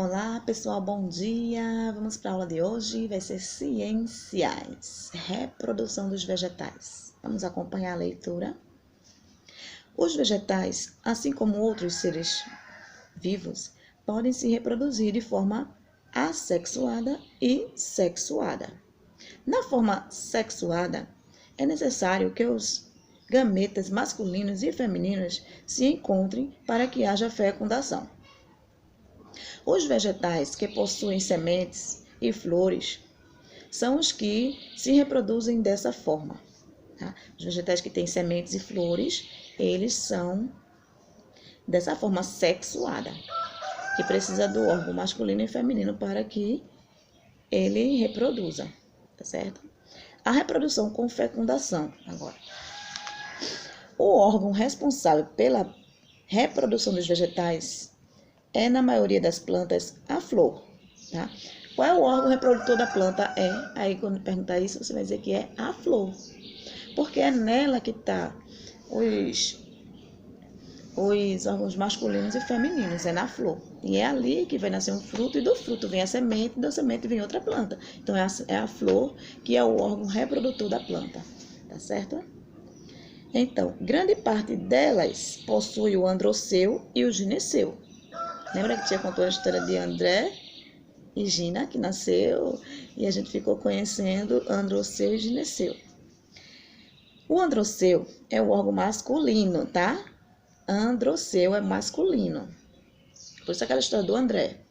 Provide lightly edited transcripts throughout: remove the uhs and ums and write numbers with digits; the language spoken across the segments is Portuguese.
Olá pessoal, bom dia! Vamos para a aula de hoje, vai ser Ciências, Reprodução dos Vegetais. Vamos acompanhar a leitura. Os vegetais, assim como outros seres vivos, podem se reproduzir de forma assexuada e sexuada. Na forma sexuada, é necessário que os gametas masculinos e femininos se encontrem para que haja fecundação. Os vegetais que possuem sementes e flores são os que se reproduzem dessa forma. Tá? Os vegetais que têm sementes e flores, eles são dessa forma sexuada, que precisa do órgão masculino e feminino para que ele reproduza, tá certo? A reprodução com fecundação, agora. O órgão responsável pela reprodução dos vegetais é, na maioria das plantas, a flor. Tá? Qual é o órgão reprodutor da planta? Aí quando perguntar isso, você vai dizer que é a flor. Porque é nela que está os órgãos masculinos e femininos, é na flor. E é ali que vai nascer um fruto, e do fruto vem a semente, e da semente vem outra planta. Então é a flor que é o órgão reprodutor da planta. Tá certo? Então, grande parte delas possui o androceu e o gineceu. Lembra que tinha contou a história de André e Gina, que nasceu e a gente ficou conhecendo androceu e gineceu. O androceu é o órgão masculino, tá? Androceu é masculino. Por isso aquela história do André.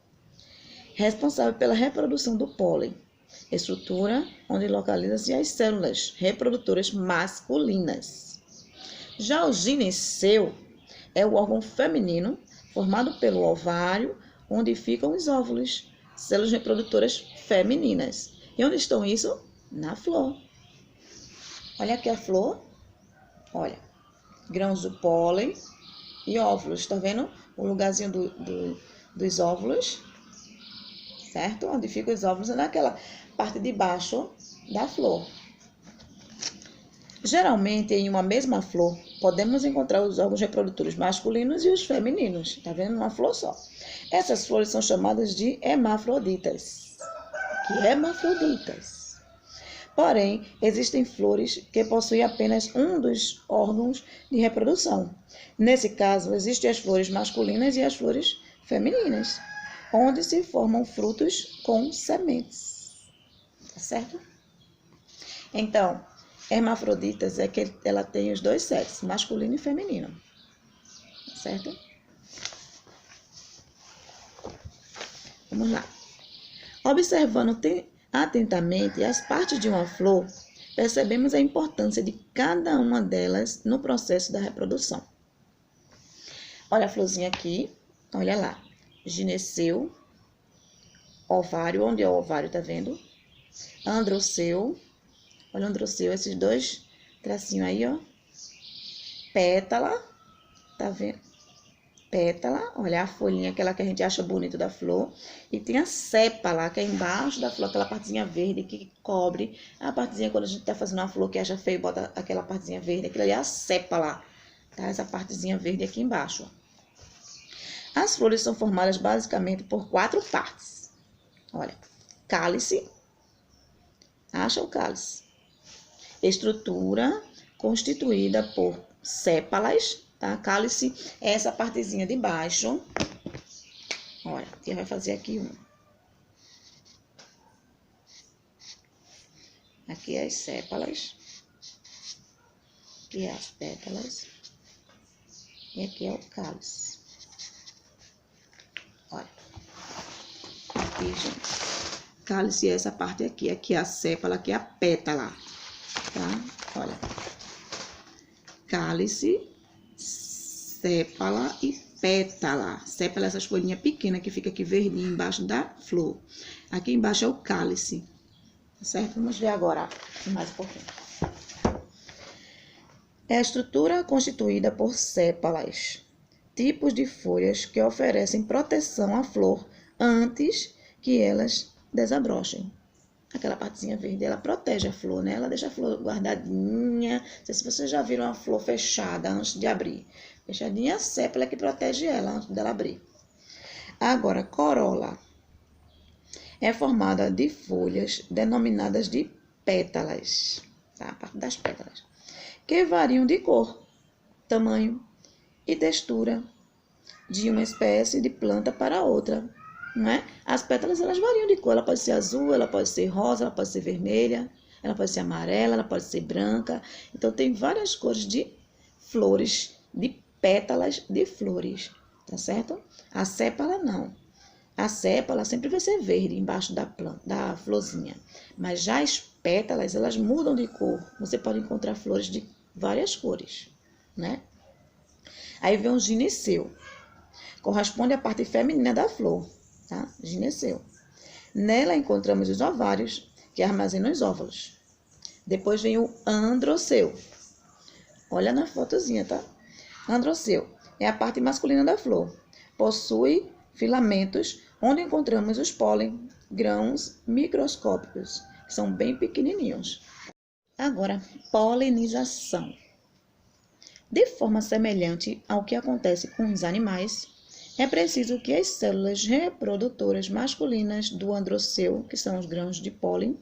Responsável pela reprodução do pólen. Estrutura onde localizam-se as células reprodutoras masculinas. Já o gineceu é o órgão feminino formado pelo ovário, onde ficam os óvulos, células reprodutoras femininas. E onde estão isso? Na flor. Olha aqui a flor. Olha, grãos do pólen e óvulos. Tá vendo o lugarzinho dos óvulos? Certo? Onde ficam os óvulos é naquela parte de baixo da flor. Geralmente, em uma mesma flor, podemos encontrar os órgãos reprodutores masculinos e os femininos. Tá vendo? Uma flor só. Essas flores são chamadas de hermafroditas. Porém, existem flores que possuem apenas um dos órgãos de reprodução. Nesse caso, existem as flores masculinas e as flores femininas, onde se formam frutos com sementes. Tá certo? Então, hermafroditas é que ela tem os dois sexos, masculino e feminino. Certo? Vamos lá. Observando atentamente as partes de uma flor, percebemos a importância de cada uma delas no processo da reprodução. Olha a florzinha aqui, olha lá. Gineceu, ovário, onde é o ovário, tá vendo? Androceu. Olha o androceu, esses dois tracinhos aí, ó. Pétala, tá vendo? Pétala, olha a folhinha, aquela que a gente acha bonito da flor. E tem a sépala, que é embaixo da flor, aquela partezinha verde que cobre. A partezinha, quando a gente tá fazendo uma flor que acha feio, bota aquela partezinha verde. Aquilo ali é a sépala, tá? Essa partezinha verde aqui embaixo, ó. As flores são formadas basicamente por 4 partes. Olha, cálice. Acha o cálice. Estrutura constituída por sépalas, tá? Cálice é essa partezinha de baixo. Olha, você vai fazer aqui um. Aqui é as sépalas. Aqui é as pétalas. E aqui é o cálice. Olha. Aqui, gente. Cálice é essa parte aqui. Aqui é a sépala, aqui é a pétala. Tá? Olha. Cálice, sépala e pétala. Sépala é essas folhinhas pequenas que fica aqui verdinha embaixo da flor. Aqui embaixo é o cálice. Tá certo? Vamos ver agora mais um pouquinho. É a estrutura constituída por sépalas, tipos de folhas que oferecem proteção à flor antes que elas desabrochem. Aquela partezinha verde, ela protege a flor, né? Ela deixa a flor guardadinha. Não sei se vocês já viram uma flor fechada antes de abrir. Fechadinha, a sépala que protege ela antes dela abrir. Agora, corola é formada de folhas denominadas de pétalas, tá? A parte das pétalas, que variam de cor, tamanho e textura de uma espécie de planta para outra, não é? As pétalas, elas variam de cor, ela pode ser azul, ela pode ser rosa, ela pode ser vermelha, ela pode ser amarela, ela pode ser branca. Então, tem várias cores de flores, de pétalas de flores, tá certo? A sépala não. A sépala sempre vai ser verde embaixo da planta, da florzinha. Mas já as pétalas, elas mudam de cor. Você pode encontrar flores de várias cores, né? Aí vem o gineceu. Corresponde à parte feminina da flor, tá? Gineceu. Nela encontramos os ovários, que armazenam os óvulos. Depois vem o androceu. Olha na fotozinha, tá? Androceu é a parte masculina da flor. Possui filamentos onde encontramos os pólen, grãos microscópicos, que são bem pequenininhos. Agora, polinização. De forma semelhante ao que acontece com os animais, é preciso que as células reprodutoras masculinas do androceu, que são os grãos de pólen,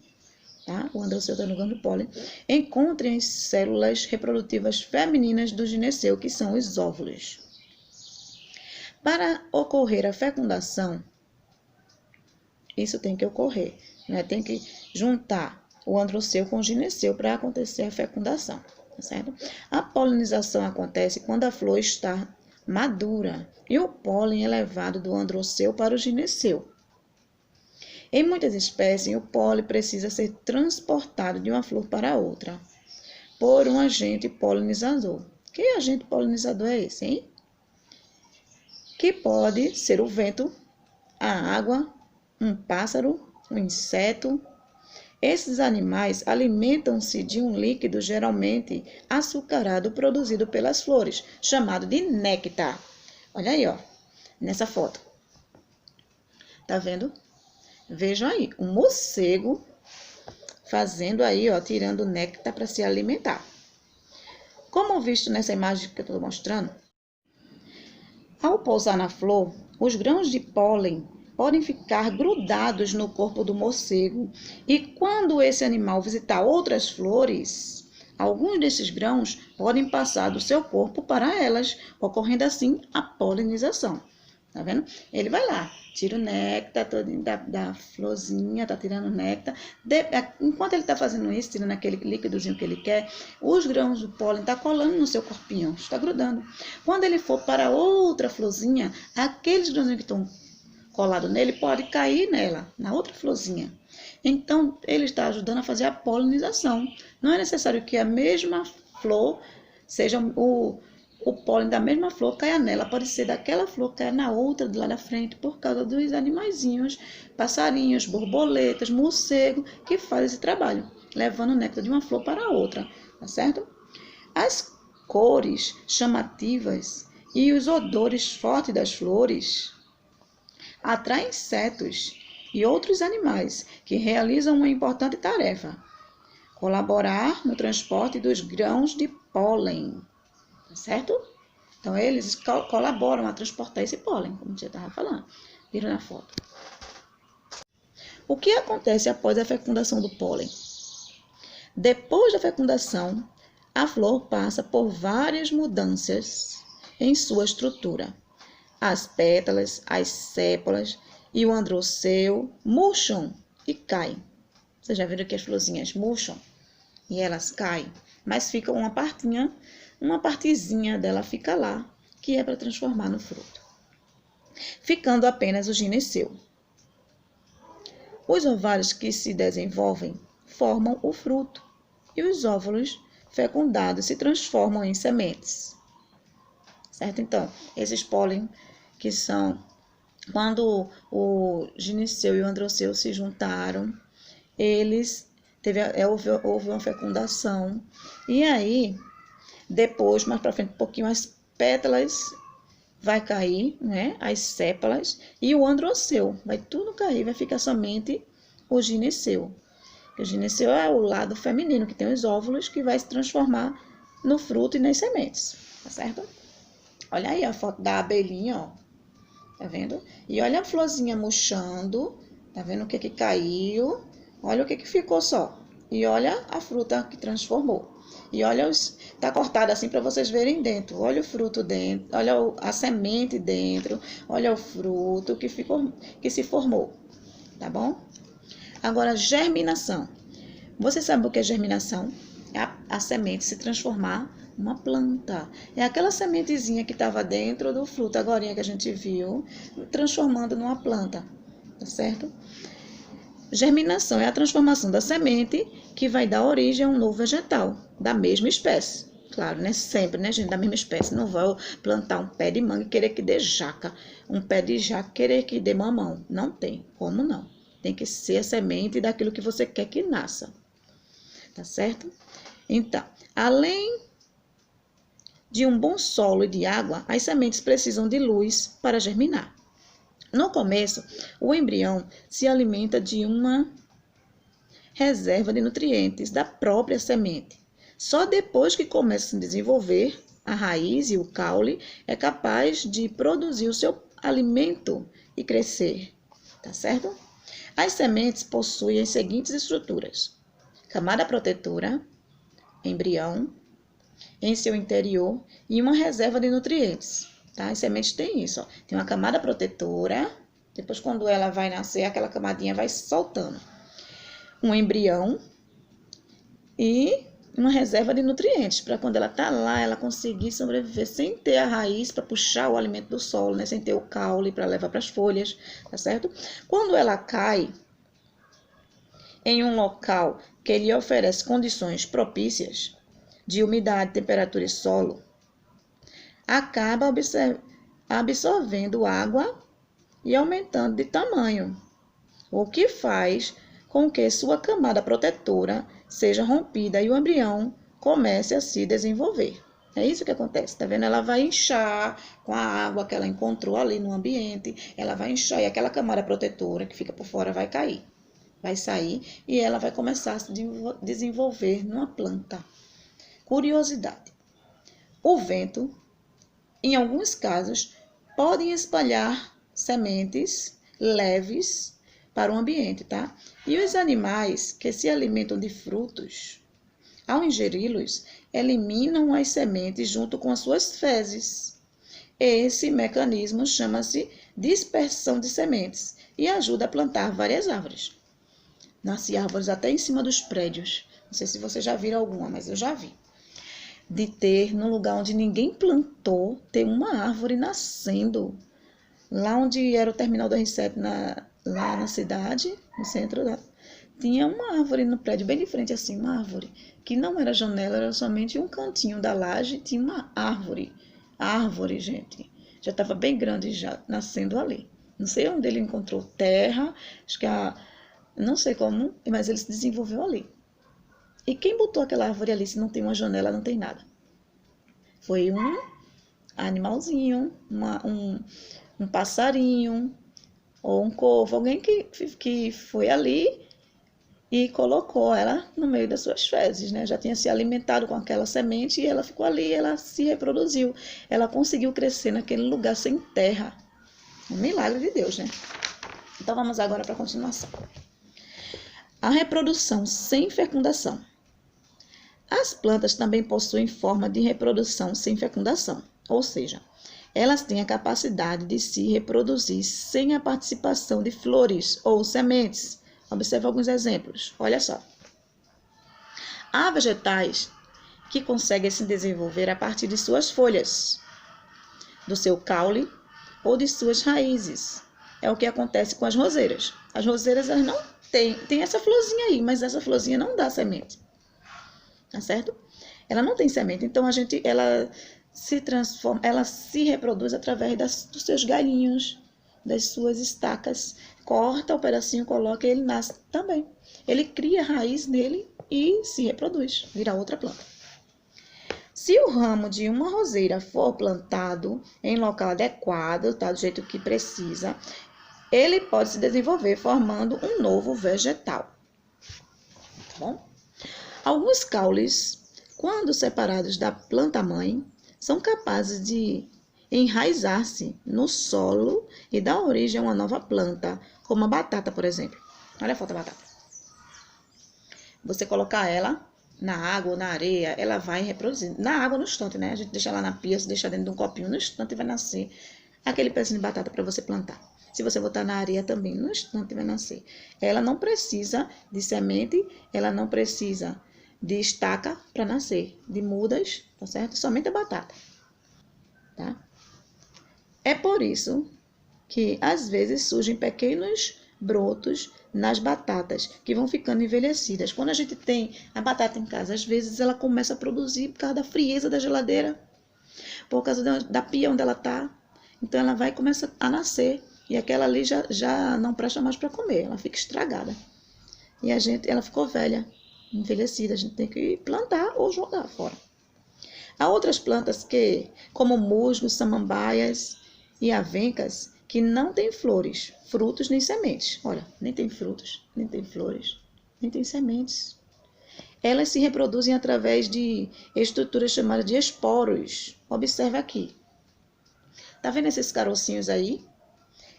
tá? O androceu está no grão de pólen, encontrem as células reprodutivas femininas do gineceu, que são os óvulos. Para ocorrer a fecundação, isso tem que ocorrer, né? Tem que juntar o androceu com o gineceu para acontecer a fecundação, tá certo? A polinização acontece quando a flor está madura e o pólen é levado do androceu para o gineceu. Em muitas espécies, o pólen precisa ser transportado de uma flor para outra por um agente polinizador. Que agente polinizador é esse, hein? Que pode ser o vento, a água, um pássaro, um inseto. Esses animais alimentam-se de um líquido geralmente açucarado produzido pelas flores, chamado de néctar. Olha aí, ó, nessa foto. Tá vendo? Vejam aí, um morcego fazendo aí, ó, tirando néctar para se alimentar. Como visto nessa imagem que eu estou mostrando, ao pousar na flor, os grãos de pólen podem ficar grudados no corpo do morcego e quando esse animal visitar outras flores, alguns desses grãos podem passar do seu corpo para elas, ocorrendo assim a polinização. Tá vendo? Ele vai lá, tira o néctar todinho da florzinha, tá tirando o néctar. Enquanto ele tá fazendo isso, tirando aquele líquidozinho que ele quer, os grãos do pólen tá colando no seu corpinho, está grudando. Quando ele for para outra florzinha, aqueles grãozinhos que estão colados nele podem cair nela, na outra florzinha. Então, ele está ajudando a fazer a polinização. Não é necessário que a mesma flor seja o pólen da mesma flor caia nela, pode ser daquela flor caia na outra de lá da frente, por causa dos animaizinhos, passarinhos, borboletas, morcego, que fazem esse trabalho, levando o néctar de uma flor para a outra, tá certo? As cores chamativas e os odores fortes das flores atraem insetos e outros animais que realizam uma importante tarefa: colaborar no transporte dos grãos de pólen. Certo? Então, eles colaboram a transportar esse pólen, como você estava falando. Viram na foto. O que acontece após a fecundação do pólen? Depois da fecundação, a flor passa por várias mudanças em sua estrutura. As pétalas, as sépalas e o androceu murcham e caem. Vocês já viram que as florzinhas murcham e elas caem, mas fica uma partezinha dela fica lá, que é para transformar no fruto, ficando apenas o gineceu. Os ovários que se desenvolvem formam o fruto e os óvulos fecundados se transformam em sementes. Certo? Então, esses pólen que são quando o gineceu e o androceu se juntaram, eles houve uma fecundação e aí depois, mais para frente, um pouquinho, as pétalas vai cair, né? As sépalas e o androceu. Vai tudo cair, vai ficar somente o gineceu. O gineceu é o lado feminino, que tem os óvulos, que vai se transformar no fruto e nas sementes. Tá certo? Olha aí a foto da abelhinha, ó. Tá vendo? E olha a florzinha murchando. Tá vendo o que que caiu? Olha o que que ficou só. E olha a fruta que transformou. E olha tá cortada assim para vocês verem dentro. Olha o fruto dentro, olha a semente dentro, olha o fruto que se formou, tá bom? Agora, germinação. Você sabe o que é germinação? É a semente se transformar numa planta. É aquela sementezinha que estava dentro do fruto, agora que a gente viu, transformando numa planta, tá certo? Germinação é a transformação da semente que vai dar origem a um novo vegetal da mesma espécie. Claro, né? Sempre, né, gente? Da mesma espécie. Não vai plantar um pé de manga e querer que dê jaca. Um pé de jaca querer que dê mamão. Não tem. Como não? Tem que ser a semente daquilo que você quer que nasça. Tá certo? Então, além de um bom solo e de água, as sementes precisam de luz para germinar. No começo, o embrião se alimenta de uma reserva de nutrientes da própria semente. Só depois que começa a se desenvolver, a raiz e o caule é capaz de produzir o seu alimento e crescer, tá certo? As sementes possuem as seguintes estruturas: camada protetora, embrião, em seu interior e uma reserva de nutrientes. Tá? As sementes têm isso, ó. Tem uma camada protetora, depois quando ela vai nascer, aquela camadinha vai soltando. Um embrião e uma reserva de nutrientes, para quando ela tá lá, ela conseguir sobreviver sem ter a raiz para puxar o alimento do solo, né? Sem ter o caule para levar para as folhas, tá certo? Quando ela cai em um local que lhe oferece condições propícias de umidade, temperatura e solo, acaba absorvendo água e aumentando de tamanho, o que faz com que sua camada protetora seja rompida e o embrião comece a se desenvolver. É isso que acontece, tá vendo? Ela vai inchar com a água que ela encontrou ali no ambiente, ela vai inchar e aquela camada protetora que fica por fora vai cair, vai sair e ela vai começar a se desenvolver numa planta. Curiosidade: o vento, em alguns casos, pode espalhar sementes leves para o ambiente, tá? E os animais que se alimentam de frutos, ao ingeri-los, eliminam as sementes junto com as suas fezes. Esse mecanismo chama-se dispersão de sementes e ajuda a plantar várias árvores. Nasce árvores até em cima dos prédios. Não sei se você já viram alguma, mas eu já vi. De ter, num lugar onde ninguém plantou, ter uma árvore nascendo. Lá onde era o terminal do R7, lá na cidade, no centro, tinha uma árvore no prédio, bem de frente assim, uma árvore, que não era janela, era somente um cantinho da laje, tinha uma árvore. Árvore, gente. Já estava bem grande, já nascendo ali. Não sei onde ele encontrou terra, acho que não sei como, mas ele se desenvolveu ali. E quem botou aquela árvore ali, se não tem uma janela, não tem nada? Foi um animalzinho, um passarinho, ou um corvo, alguém que foi ali e colocou ela no meio das suas fezes, né? Já tinha se alimentado com aquela semente e ela ficou ali, ela se reproduziu. Ela conseguiu crescer naquele lugar sem terra. Um milagre de Deus, né? Então vamos agora para a continuação. A reprodução sem fecundação. As plantas também possuem forma de reprodução sem fecundação, ou seja, elas têm a capacidade de se reproduzir sem a participação de flores ou sementes. Observe alguns exemplos. Olha só. Há vegetais que conseguem se desenvolver a partir de suas folhas, do seu caule ou de suas raízes. É o que acontece com as roseiras. As roseiras elas não têm essa florzinha aí, mas essa florzinha não dá semente. Tá certo? Ela não tem semente, então ela se transforma, ela se reproduz através dos seus galhinhos, das suas estacas. Corta o pedacinho, coloca e ele nasce também. Ele cria raiz nele e se reproduz, vira outra planta. Se o ramo de uma roseira for plantado em local adequado, tá, do jeito que precisa, ele pode se desenvolver formando um novo vegetal. Tá bom? Alguns caules, quando separados da planta-mãe, são capazes de enraizar-se no solo e dar origem a uma nova planta, como a batata, por exemplo. Olha a foto da batata. Você colocar ela na água ou na areia, ela vai reproduzir. Na água no instante, né? A gente deixa ela na pia, se deixa dentro de um copinho, no instante vai nascer aquele pezinho de batata para você plantar. Se você botar na areia também, no instante vai nascer. Ela não precisa de semente, ela não precisa de estaca para nascer, de mudas, tá certo? Somente a batata, tá? É por isso que às vezes surgem pequenos brotos nas batatas, que vão ficando envelhecidas. Quando a gente tem a batata em casa, às vezes ela começa a produzir por causa da frieza da geladeira, por causa da pia onde ela está. Então ela vai começar a nascer. E aquela ali já não presta mais para comer, ela fica estragada. E ela ficou velha, envelhecida, a gente tem que plantar ou jogar fora. Há outras plantas como musgos, samambaias e avencas, que não têm flores, frutos nem sementes. Olha, nem tem frutos, nem tem flores, nem tem sementes. Elas se reproduzem através de estruturas chamadas de esporos. Observa aqui. Tá vendo esses carocinhos aí?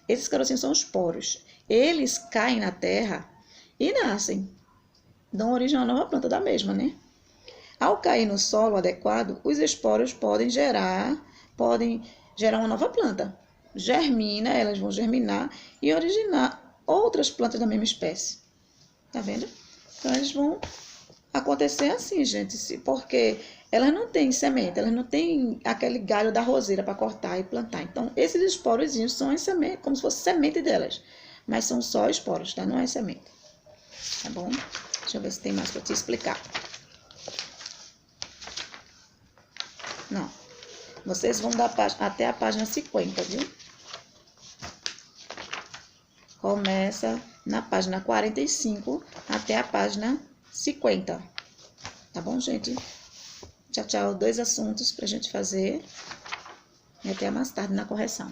Esses carocinhos são os poros. Eles caem na terra e nascem. Dão origem a uma nova planta da mesma, né? Ao cair no solo adequado, os esporos podem gerar uma nova planta. Germina, elas vão germinar e originar outras plantas da mesma espécie. Tá vendo? Então, eles vão acontecer assim, gente, porque elas não têm semente, elas não têm aquele galho da roseira para cortar e plantar. Então, esses esporozinhos são as sementes, como se fosse semente delas. Mas são só esporos, tá? Não é semente. Tá bom? Deixa eu ver se tem mais para te explicar. Não. Vocês vão até a página 50, viu? Começa na página 45 até a página 50. Tá bom, gente? Tchau, tchau. 2 assuntos pra gente fazer. E até mais tarde na correção.